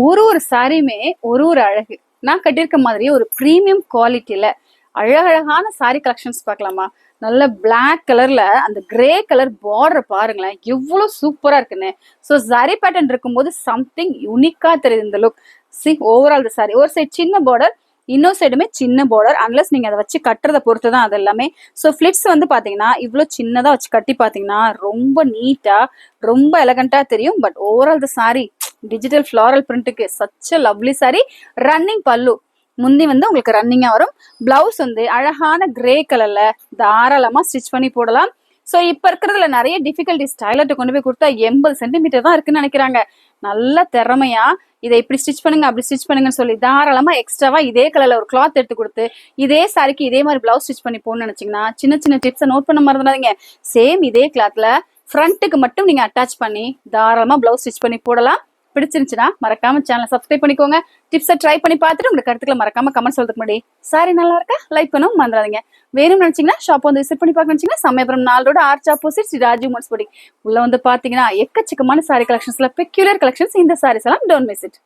ஒரு சாரியுமே ஒரு அழகு. நான் கட்டியிருக்க மாதிரியே ஒரு பிரீமியம் குவாலிட்டியில அழகழகான சாரி கலெக்ஷன்ஸ் பார்க்கலாமா? நல்ல பிளாக் கலர்ல அந்த கிரே கலர் பார்டர் பாருங்களேன், எவ்வளவு சூப்பரா இருக்குன்னு. ஸோ சாரி பேட்டர்ன் இருக்கும்போது சம்திங் யூனிக்கா தெரியுது இந்த லுக். சி ஓவரால் இந்த சாரி ஒரு சைடு சின்ன பார்டர், இன்னொரு சைடுமே சின்ன பார்டர். அன்லஸ் நீங்க அதை வச்சு கட்டுறதை பொறுத்து தான் அது எல்லாமே. ஸோ ஃபிளிட்ஸ் வந்து பாத்தீங்கன்னா இவ்வளோ சின்னதா வச்சு கட்டி பாத்தீங்கன்னா ரொம்ப நீட்டா ரொம்ப எலகண்டா தெரியும். பட் ஓவரால் இந்த சாரி டிஜிட்டல் ஃபிளாரல் பிரிண்ட்டுக்கு such lovely sari. Running pallu முந்தி வந்து உங்களுக்கு ரன்னிங்கா வரும். பிளவுஸ் வந்து அழகான கிரே கலர்ல தாராளமா ஸ்டிச் பண்ணி போடலாம். ஸோ இப்ப இருக்கிறதுல நிறைய டிஃபிகல்டிஸ் டைலர்ட்ட கொண்டு போய் கொடுத்தா 80 சென்டிமீட்டர் தான் இருக்குன்னு நினைக்கிறாங்க. நல்ல திறமையா இதை இப்படி ஸ்டிச் பண்ணுங்க அப்படி ஸ்டிச் பண்ணுங்கன்னு சொல்லி தாராளமா எக்ஸ்ட்ராவா இதே கலர்ல ஒரு கிளாத் எடுத்து கொடுத்து இதே சாரிக்கு இதே மாதிரி பிளவுஸ் ஸ்டிச் பண்ணி போடணும்னு நினைச்சீங்கன்னா சின்ன சின்ன டிப்ஸை நோட் பண்ண மறந்துடாதீங்க. சேம் இதே கிளாத்ல ஃப்ரண்ட்டுக்கு மட்டும் நீங்க அட்டாச் பண்ணி தாராளமா பிளவுஸ் ஸ்டிச் பண்ணி போடலாம். பிடிச்சிருந்துச்சுன்னா மறக்காம சேனலை சப்ஸ்கிரைப் பண்ணிக்கோங்க. டிப்ஸை ட்ரை பண்ணி பார்த்துட்டு உங்களுக்கு கருத்துக்களை மறக்காம கமெண்ட் சொல்றதுக்கு முன்னாடி சாரி நல்லா இருக்கா லைக் பண்ணவும் மறந்துடாதீங்க. வேணும் நினைச்சீங்கன்னா ஷாப் வந்து விசிட் பண்ணி பார்க்க நினைச்சீங்கன்னா Samayapuram 4 road arch opposite Sri Rajiv மோட்ஸ் போடி உள்ள வந்து பாத்தீங்கன்னா எக்கச்சக்கமான சாரி கலெக்ஷன்ஸ்ல பெக்யூலர் கலெக்ஷன்ஸ் இந்த சாரீஸ் எல்லாம் டோன்ட் மிஸ் இட்.